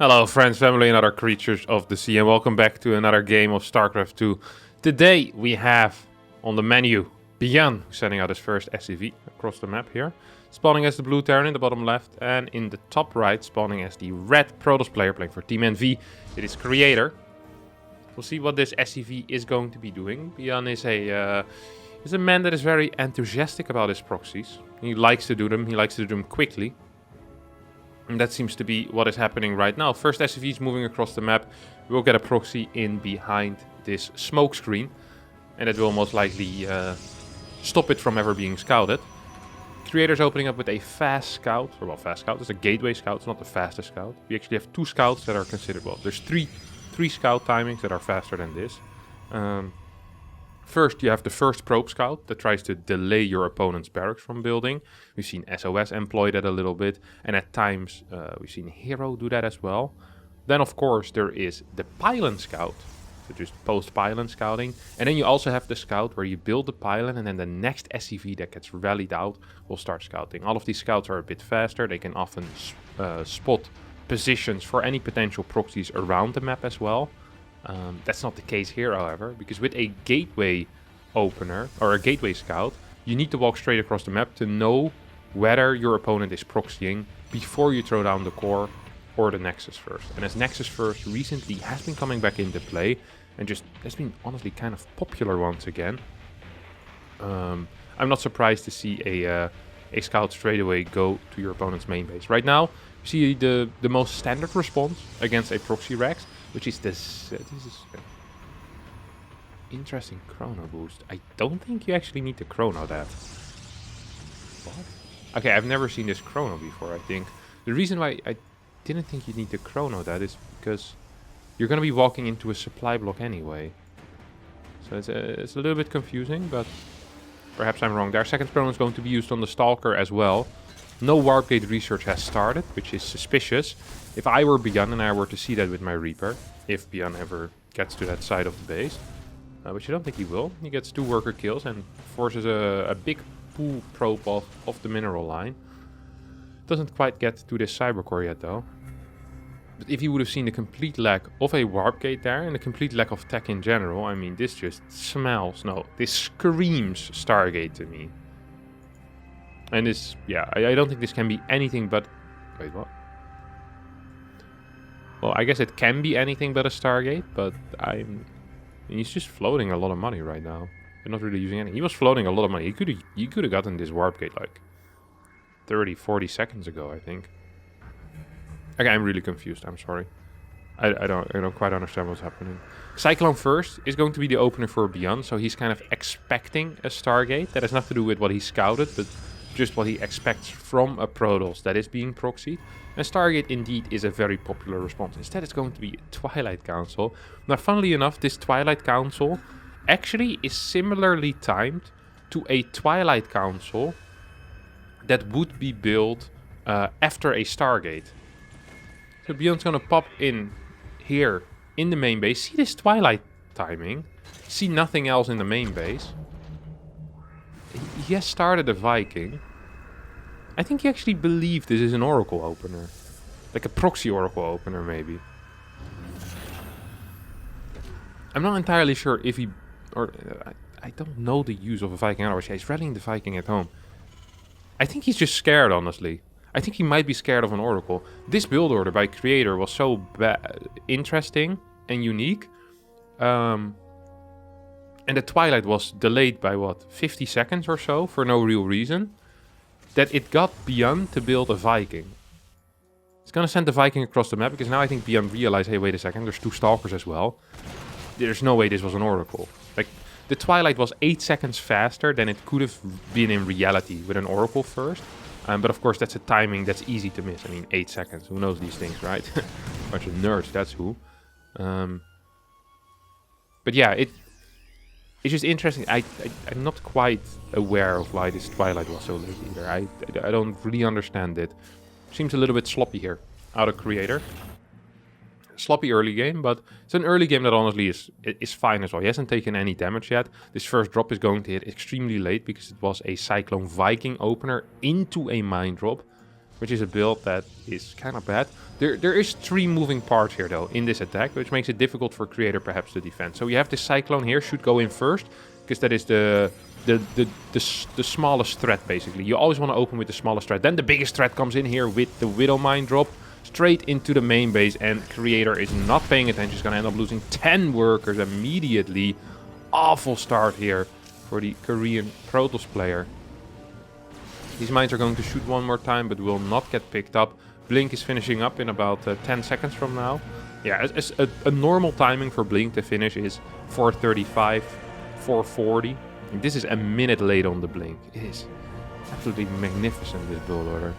Hello friends, family and other creatures of the sea, and welcome back to another game of StarCraft 2. Today we have on the menu ByuN, who's sending out his first SCV across the map here. Spawning as the blue Terran in the bottom left, and in the top right spawning as the red Protoss player playing for Team NV. It is Creator. We'll see what this SCV is going to be doing. ByuN is a man that is very enthusiastic about his proxies. He likes to do them, he likes to do them quickly. And that seems to be what is happening right now. First SCV is moving across the map. We'll get a proxy in behind this smoke screen. And it will most likely stop it from ever being scouted. Creator's opening up with a fast scout. Or well, fast scout. It's a gateway scout. It's not the fastest scout. We actually have two scouts that are considered... Well, there's three scout timings that are faster than this. First, you have the first probe scout that tries to delay your opponent's barracks from building. We've seen SOS employ that a little bit, and at times we've seen Hero do that as well. Then, of course, there is the pylon scout, so just post-pylon scouting. And then you also have the scout where you build the pylon, and then the next SCV that gets rallied out will start scouting. All of these scouts are a bit faster. They can often spot positions for any potential proxies around the map as well. That's not the case here, however, because with a gateway opener or a gateway scout, you need to walk straight across the map to know whether your opponent is proxying before you throw down the core or the Nexus first. And as Nexus first recently has been coming back into play and just has been honestly kind of popular once again, I'm not surprised to see a scout straight away go to your opponent's main base. Right now, you see the most standard response against a proxy Rex, which is this is interesting chrono boost. I don't think you actually need to chrono that. What? Okay, I've never seen this chrono before, I think. The reason why I didn't think you need to chrono that is because you're going to be walking into a supply block anyway. So it's a little bit confusing, but perhaps I'm wrong. Their second chrono is going to be used on the Stalker as well. No warp gate research has started, which is suspicious. If I were ByuN and I were to see that with my Reaper, if ByuN ever gets to that side of the base, which I don't think he will, he gets 2 worker kills and forces a big pool probe off the mineral line. Doesn't quite get to this cybercore yet though. But if he would have seen the complete lack of a warp gate there and the complete lack of tech in general, I mean, this just smells, no, this screams Stargate to me. And this, yeah, I don't think this can be anything but... Wait, what? Well, I guess it can be anything but a Stargate, but he's just floating a lot of money right now. They're not really using any. He was floating a lot of money. He could have gotten this warp gate like 30, 40 seconds ago, I think. Okay, I'm really confused. I'm sorry. I don't quite understand what's happening. Cyclone first is going to be the opener for ByuN, so he's kind of expecting a Stargate. That has nothing to do with what he scouted, but just what he expects from a Protoss that is being proxied. And Stargate indeed is a very popular response. Instead, it's going to be a Twilight Council. Now, funnily enough, this Twilight Council actually is similarly timed to a Twilight Council that would be built after a Stargate. So ByuN's going to pop in here in the main base. See this Twilight timing. See nothing else in the main base. He has started a Viking. I think he actually believed this is an Oracle opener. Like a proxy Oracle opener, maybe. I'm not entirely sure if he... Or I don't know the use of a Viking otherwise. Yeah, he's rallying the Viking at home. I think he's just scared, honestly. I think he might be scared of an Oracle. This build order by Creator was so interesting and unique. And the Twilight was delayed by, what, 50 seconds or so for no real reason. That it got ByuN to build a Viking. It's going to send the Viking across the map, because now I think ByuN realized, hey, wait a second, there's 2 Stalkers as well. There's no way this was an Oracle. Like, the Twilight was 8 seconds faster than it could have been in reality with an Oracle first. But of course, that's a timing that's easy to miss. I mean, 8 seconds. Who knows these things, right? Bunch of nerds, that's who. But yeah, it's just interesting. I'm not quite aware of why this Twilight was so late either. I don't really understand it. Seems a little bit sloppy here out of Creator. Sloppy early game, but it's an early game that honestly is fine as well. He hasn't taken any damage yet. This first drop is going to hit extremely late because it was a Cyclone Viking opener into a mine drop. which is a build that is kind of bad. There is 3 moving parts here, though, in this attack, which makes it difficult for Creator perhaps to defend. So you have this Cyclone here, should go in first, because that is the smallest threat, basically. You always want to open with the smallest threat. Then the biggest threat comes in here with the Widow Mine drop, straight into the main base, and Creator is not paying attention. He's going to end up losing 10 workers immediately. Awful start here for the Korean Protoss player. These mines are going to shoot one more time, but will not get picked up. Blink is finishing up in about 10 seconds from now. Yeah, a normal timing for Blink to finish is 4:35, 4:40. And this is a minute late on the Blink. It is absolutely magnificent, this build order.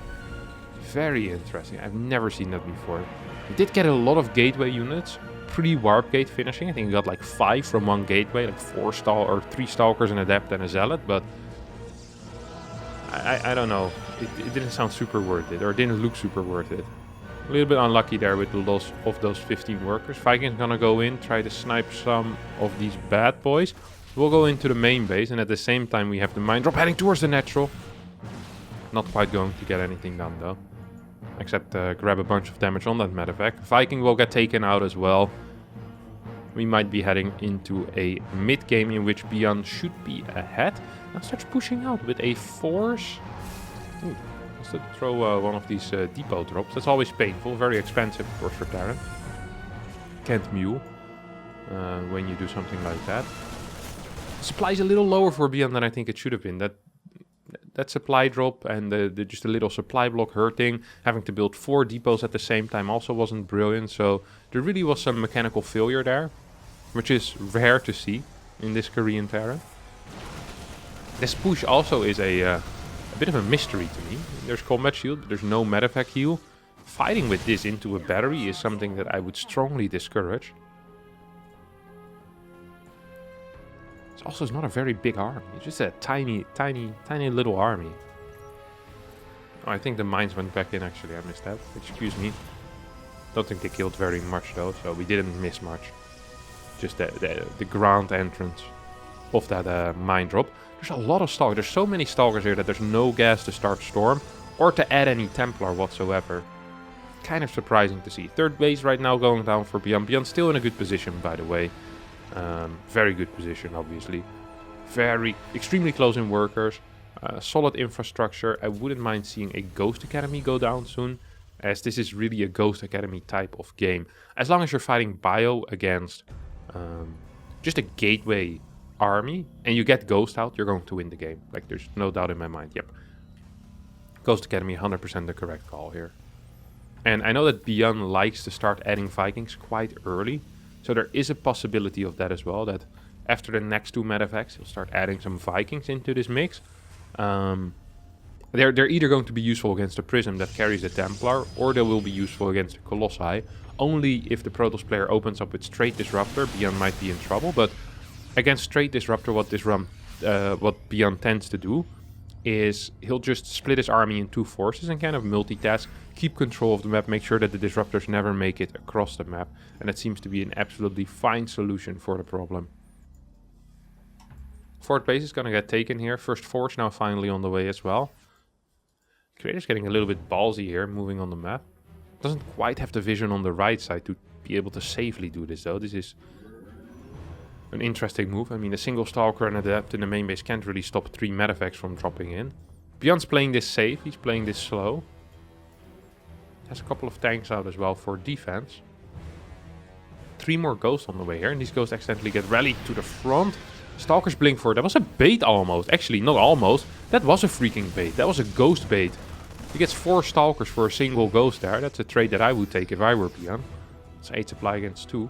Very interesting. I've never seen that before. We did get a lot of gateway units pre-warp gate finishing. I think we got like 5 from one gateway, like 3 Stalkers, an Adept, and a Zealot, but I don't know. It didn't sound super worth it, or it didn't look super worth it. A little bit unlucky there with the loss of those 15 workers. Viking's gonna go in, try to snipe some of these bad boys. We'll go into the main base, and at the same time we have the mine drop heading towards the natural. Not quite going to get anything done though, except grab a bunch of damage on that medevac. Viking will get taken out as well. We might be heading into a mid game in which ByuN's should be ahead. Now starts pushing out with a force. Ooh, let's throw one of these depot drops. That's always painful, very expensive of course for Terran. Can't mule when you do something like that. Supply's a little lower for ByuN than I think it should have been. That supply drop and just a little supply block hurting. Having to build 4 depots at the same time also wasn't brilliant. So there really was some mechanical failure there, which is rare to see in this Korean Terran. This push also is a bit of a mystery to me. There's combat shield, but there's no medevac heal. Fighting with this into a battery is something that I would strongly discourage. It's also not a very big army. It's just a tiny little army. Oh, I think the mines went back in actually. I missed that. Excuse me. Don't think they killed very much though, so we didn't miss much. Just the ground entrance of that mine drop. There's a lot of stalkers. There's so many stalkers here that there's no gas to start storm or to add any Templar whatsoever. Kind of surprising to see. Third base right now going down for ByuN. ByuN's still in a good position, by the way. Very good position, obviously. Extremely close in workers. Solid infrastructure. I wouldn't mind seeing a Ghost Academy go down soon, as this is really a Ghost Academy type of game. As long as you're fighting Bio against just a gateway army and you get Ghost out, you're going to win the game. Like, there's no doubt in my mind. Yep. Ghost Academy, 100% the correct call here. And I know that ByuN likes to start adding Vikings quite early. So there is a possibility of that as well, that after the next 2 medevacs, he'll start adding some Vikings into this mix. They're either going to be useful against the Prism that carries the Templar, or they will be useful against the Colossi. Only if the Protoss player opens up with straight Disruptor, ByuN might be in trouble. But against straight Disruptor, what ByuN tends to do is he'll just split his army in 2 forces and kind of multitask, keep control of the map, make sure that the Disruptors never make it across the map. And it seems to be an absolutely fine solution for the problem. 4th base is going to get taken here. First force now finally on the way as well. Creator's getting a little bit ballsy here, moving on the map. Doesn't quite have the vision on the right side to be able to safely do this though. This is an interesting move. I mean, a single Stalker and Adept in the main base can't really stop 3 medevacs from dropping in. ByuN's playing this safe, he's playing this slow. Has a couple of tanks out as well for defense. 3 more Ghosts on the way here, and these Ghosts accidentally get rallied to the front. Stalkers blink for it. That was a bait almost. Actually, not almost. That was a freaking bait. That was a Ghost bait. He gets 4 Stalkers for a single Ghost there. That's a trade that I would take if I were ByuN. It's 8 supply against 2.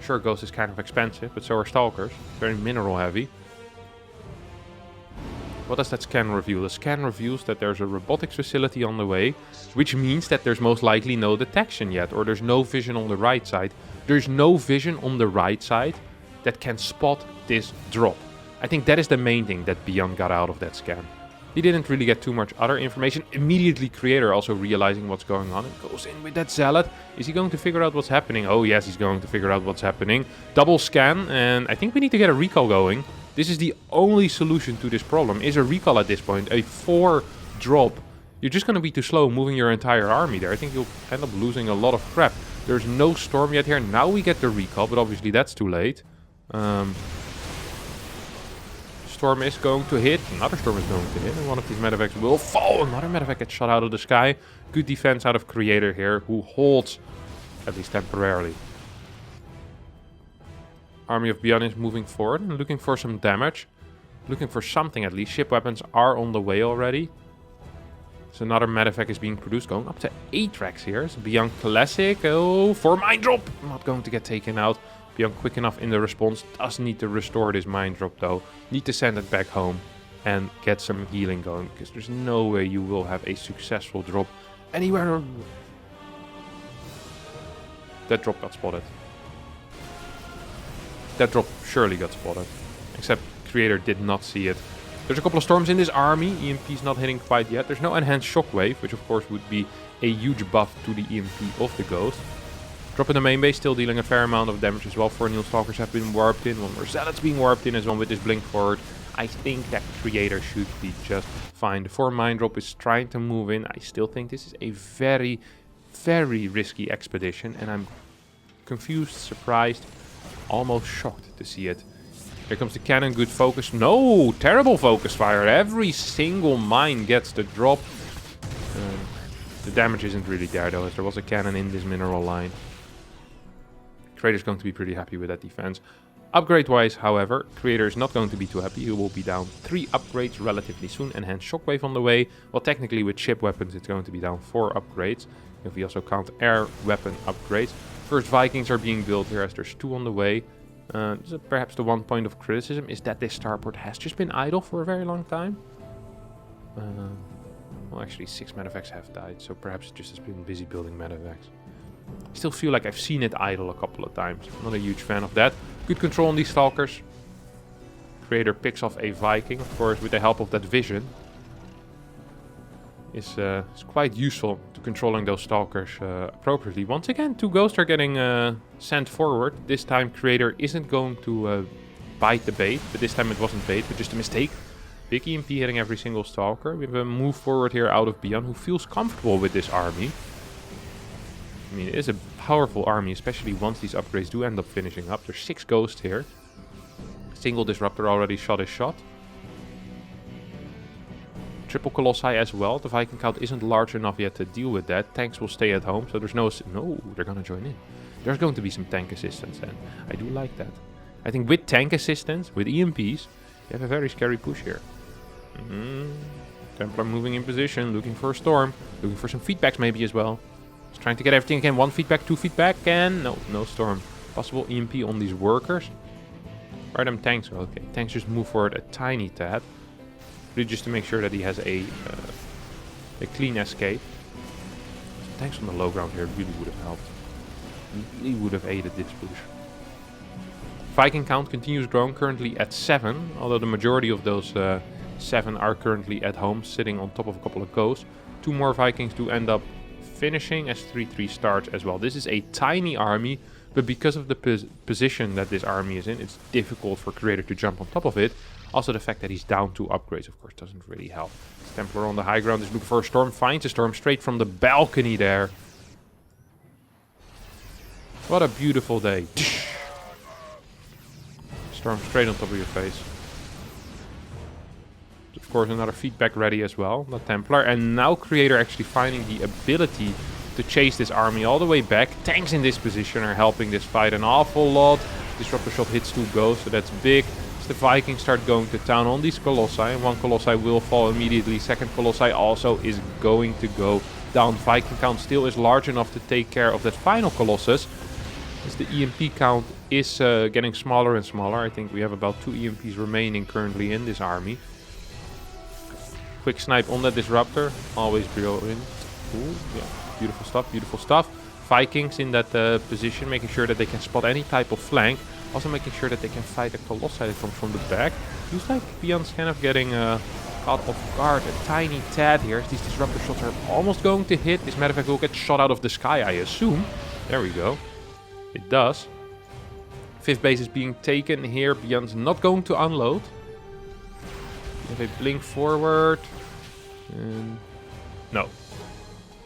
Sure, Ghost is kind of expensive, but so are Stalkers. Very mineral heavy. What does that scan reveal? The scan reveals that there's a robotics facility on the way, which means that there's most likely no detection yet, or there's no vision on the right side. There's no vision on the right side that can spot this drop. I think that is the main thing that ByuN got out of that scan. He didn't really get too much other information. Immediately Creator also realizing what's going on and goes in with that Zealot. Is he going to figure out what's happening? Oh yes, he's going to figure out what's happening. Double scan, and I think we need to get a recall going. This is the only solution to this problem, is a recall at this point. A 4 drop you're just going to be too slow moving your entire army there. I think you'll end up losing a lot of crap. There's no storm yet here. Now we get the recall, but obviously that's too late. Storm is going to hit. Another storm is going to hit. And one of these medevacs will fall. Another medevac gets shot out of the sky. Good defense out of Creator here, who holds, at least temporarily. Army of ByuN's moving forward and looking for some damage. Looking for something at least. Ship weapons are on the way already. So another medevac is being produced. Going up to 8 racks here. It's ByuN Classic. Oh, for mine drop. Not going to get taken out. ByuN quick enough in the response. Does need to restore this mine drop though. Need to send it back home and get some healing going. Because there's no way you will have a successful drop anywhere. That drop got spotted. That drop surely got spotted. Except Creator did not see it. There's a couple of storms in this army. EMP's not hitting quite yet. There's no enhanced shockwave, which of course would be a huge buff to the EMP of the Ghost. Drop in the main base, still dealing a fair amount of damage as well. 4 new Stalkers have been warped in. 1 more Zealot's being warped in as well with this blink forward. I think that Creator should be just fine. The 4 mine drop is trying to move in. I still think this is a very, very risky expedition. And I'm confused, surprised, almost shocked to see it. Here comes the cannon, good focus. No, terrible focus fire. Every single mine gets the drop. The damage isn't really there though, as there was a cannon in this mineral line. Creator's going to be pretty happy with that defense. Upgrade-wise, however, Creator is not going to be too happy. He will be down 3 upgrades relatively soon. Enhanced shockwave on the way. Well, technically with ship weapons, it's going to be down 4 upgrades. If we also count air weapon upgrades. First Vikings are being built here as there's 2 on the way. Perhaps the one point of criticism is that this starport has just been idle for a very long time. Well, actually 6 medevacs have died, so perhaps it just has been busy building medevacs. I still feel like I've seen it idle a couple of times. Not a huge fan of that. Good control on these Stalkers. Creator picks off a Viking, of course, with the help of that vision. Is quite useful to controlling those Stalkers appropriately. Once again, 2 Ghosts are getting sent forward. This time Creator isn't going to bite the bait, but this time it wasn't bait, but just a mistake. Big EMP hitting every single Stalker. We have a move forward here out of ByuN, who feels comfortable with this army. I mean, it is a powerful army, especially once these upgrades do end up finishing up. There's 6 Ghosts here. Single Disruptor already shot his shot. Triple Colossi as well. The Viking count isn't large enough yet to deal with that. Tanks will stay at home, so there's no, they're gonna join in. There's going to be some tank assistance then. I do like that. I think with tank assistance, with EMPs, you have a very scary push here. Templar moving in position, looking for a storm, looking for some feedbacks maybe as well. Just trying to get everything again. 1 feedback, 2 feedback, and no storm. Possible EMP on these workers. Where are them tanks? Okay, tanks just move forward a tiny tad. Really just to make sure that he has a clean escape. Some tanks on the low ground here really would have helped. Really would have aided this push. Viking count continues growing, currently at 7. Although the majority of those 7 are currently at home, sitting on top of a couple of Ghosts. 2 more Vikings do end up finishing as 3-3 starts as well. This is a tiny army, but because of the position that this army is in, it's difficult for Creator to jump on top of it. Also, the fact that he's down 2 upgrades, of course, doesn't really help. Templar on the high ground is looking for a storm. Finds a storm straight from the balcony there. What a beautiful day. Storm straight on top of your face. Of course, another feedback ready as well. The Templar. And now Creator actually finding the ability to chase this army all the way back. Tanks in this position are helping this fight an awful lot. Disruptor shot hits 2 Ghosts, so that's big. The Vikings start going to town on these Colossi, and 1 Colossi will fall immediately. 2nd Colossi also is going to go down. Viking count still is large enough to take care of that final Colossus, as the EMP count is getting smaller and smaller. I think we have about 2 EMPs remaining currently in this army. Quick snipe on that Disruptor, always brilliant. Ooh, yeah, beautiful stuff, beautiful stuff. Vikings in that position, making sure that they can spot any type of flank. Also making sure that they can fight a Colossi that comes from the back. Feels like ByuN's kind of getting caught off guard a tiny tad here. These Disruptor shots are almost going to hit. This medevac will get shot out of the sky, I assume. There we go. It does. 5th base is being taken here. ByuN's not going to unload. We have a blink forward. And No.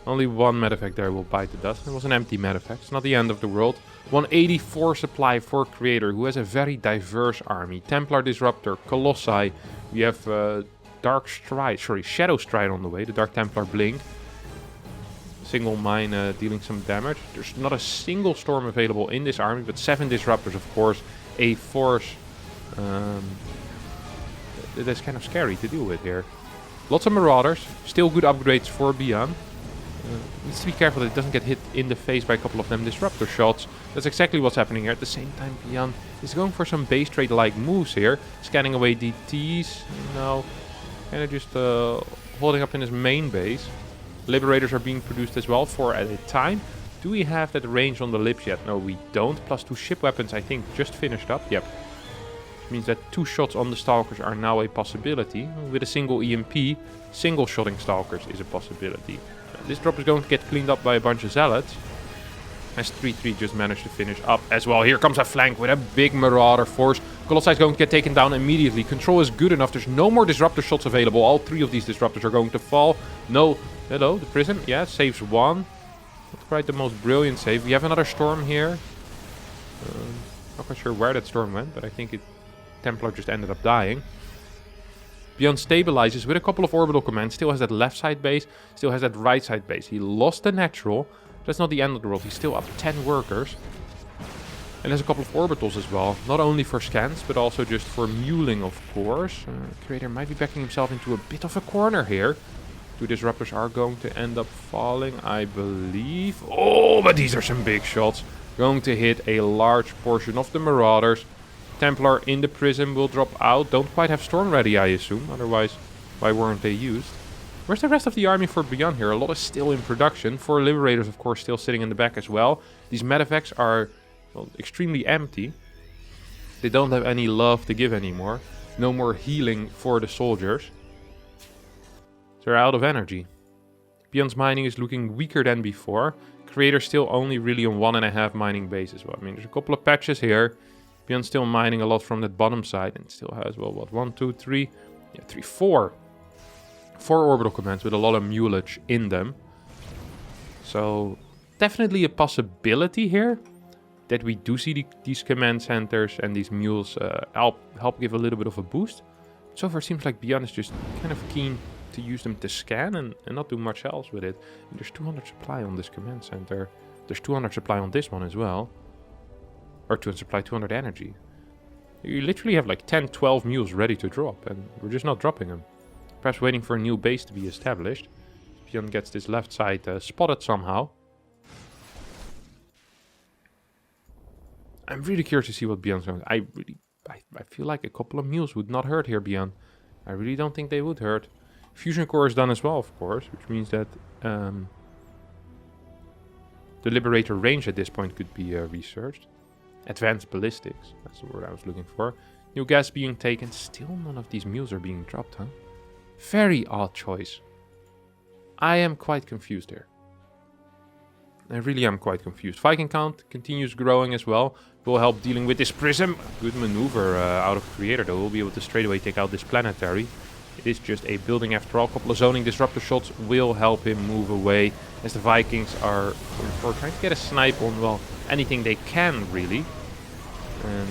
Only one medevac there will bite the dust. It was an empty medevac. It's not the end of the world. 184 supply for Creator, who has a very diverse army. Templar Disruptor, Colossi. We have Shadow Stride on the way. The Dark Templar Blink. Single mine dealing some damage. There's not a single storm available in this army, but 7 disruptors, of course. A force that's kind of scary to deal with here. Lots of Marauders. Still good upgrades for ByuN. Needs to be careful that it doesn't get hit in the face by a couple of them disruptor shots. That's exactly what's happening here. At the same time, ByuN is going for some base trade-like moves here. Scanning away DTs. No. Kind of just holding up in his main base. Liberators are being produced as well, 4 at a time. Do we have that range on the lips yet? No, we don't. +2 ship weapons, I think, just finished up. Yep. Which means that 2 shots on the Stalkers are now a possibility. With a single EMP, single shotting Stalkers is a possibility. This drop is going to get cleaned up by a bunch of Zealots. As 3-3 just managed to finish up as well. Here comes a flank with a big Marauder force. Colossi is going to get taken down immediately. Control is good enough. There's no more Disruptor shots available. All 3 of these Disruptors are going to fall. No. Hello, the Prism. Yeah, saves 1. Not quite the most brilliant save. We have another Storm here. Not quite sure where that Storm went, but I think Templar just ended up dying. ByuN stabilizes with a couple of orbital commands. Still has that left side base. Still has that right side base. He lost the natural. That's not the end of the world. He's still up 10 workers. And there's a couple of orbitals as well. Not only for scans, but also just for muling, of course. Creator might be backing himself into a bit of a corner here. 2 disruptors are going to end up falling, I believe. Oh, but these are some big shots. Going to hit a large portion of the Marauders. Templar in the Prism will drop out. Don't quite have Storm ready, I assume. Otherwise, why weren't they used? Where's the rest of the army for ByuN here? A lot is still in production. 4 Liberators, of course, still sitting in the back as well. These medevacs are extremely empty. They don't have any love to give anymore. No more healing for the soldiers. They're out of energy. ByuN's mining is looking weaker than before. Creator still only really on 1.5 mining base as well. I mean, there's a couple of patches here. ByuN's still mining a lot from that bottom side. And still has, well, what, 1, 2, 3? Yeah, 3, 4. 4 orbital commands with a lot of mulage in them. So, definitely a possibility here that we do see these command centers and these mules help give a little bit of a boost. So far, it seems like ByuN is just kind of keen to use them to scan and not do much else with it. And there's 200 supply on this command center. There's 200 supply on this one as well. Or 200 supply, 200 energy. You literally have like 10, 12 mules ready to drop, and we're just not dropping them. Perhaps waiting for a new base to be established. ByuN gets this left side spotted somehow. I'm really curious to see what ByuN's going to do. I feel like a couple of mules would not hurt here, ByuN. I really don't think they would hurt. Fusion core is done as well, of course, which means that the Liberator range at this point could be researched. Advanced ballistics, that's the word I was looking for. New gas being taken. Still none of these mules are being dropped, huh? Very odd choice. I am quite confused here. I really am quite confused. Viking count continues growing as well. Will help dealing with this Prism. Good maneuver out of Creator, though. We'll be able to straight away take out this Planetary. It is just a building after all. A couple of zoning disruptor shots will help him move away. As the Vikings are trying to get a snipe on, well, anything they can, really. And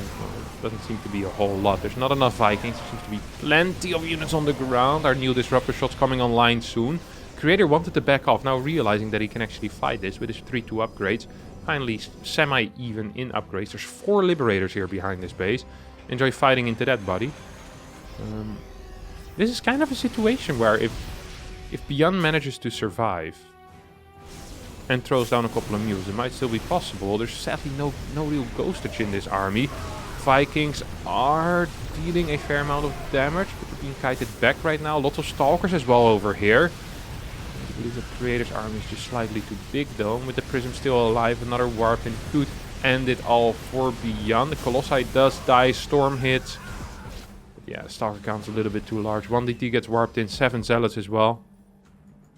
doesn't seem to be a whole lot. There's not enough Vikings. There seems to be plenty of units on the ground. Our new disruptor shots coming online soon. Creator wanted to back off, now realizing that he can actually fight this with his 3-2 upgrades. Finally, semi-even in upgrades. There's 4 Liberators here behind this base. Enjoy fighting into that, buddy. This is kind of a situation where if ByuN manages to survive and throws down a couple of mules, it might still be possible. There's sadly no real ghostage in this army. Vikings are dealing a fair amount of damage, but they're being kited back right now. Lots of Stalkers as well over here. I believe the Creator's army is just slightly too big though. With the Prism still alive, another warp in could end it all for ByuN. The Colossi does die, Storm hits. But yeah, Stalker count's a little bit too large. 1 DT gets warped in, 7 Zealots as well.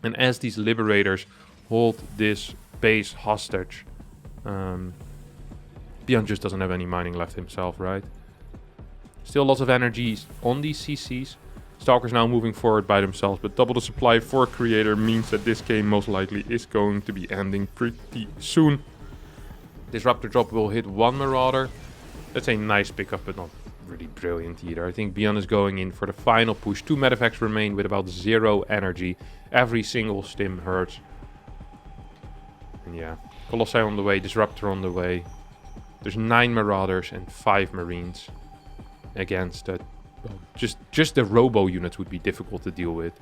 And as these Liberators hold this base hostage, ByuN just doesn't have any mining left himself, right? Still lots of energies on these CCs. Stalkers now moving forward by themselves, but double the supply for Creator means that this game most likely is going to be ending pretty soon. Disruptor drop will hit one Marauder. That's a nice pickup, but not really brilliant either. I think ByuN's is going in for the final push. 2 Medevac's remain with about 0 energy. Every single stim hurts. And yeah, Colossi on the way, Disruptor on the way. There's 9 Marauders and 5 Marines against that. Well, just the Robo units would be difficult to deal with.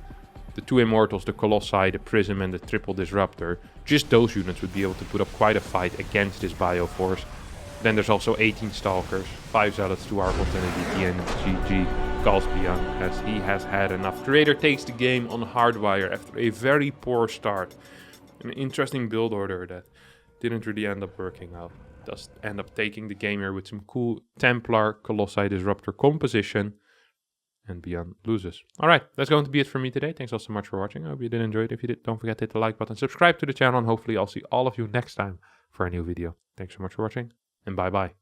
The 2 Immortals, the Colossi, the Prism and the Triple Disruptor. Just those units would be able to put up quite a fight against this Bioforce. Then there's also 18 Stalkers, 5 Zealots, 2 Arc Alternative, and GG calls ByuN's as he has had enough. Creator takes the game on Hardwire after a very poor start. An interesting build order that didn't really end up working out. Does end up taking the game here with some cool Templar, Colossi, Disruptor composition. And ByuN's loses. Alright, that's going to be it for me today. Thanks all so much for watching. I hope you did enjoy it. If you did, don't forget to hit the like button, subscribe to the channel, and hopefully I'll see all of you next time for a new video. Thanks so much for watching, and bye bye.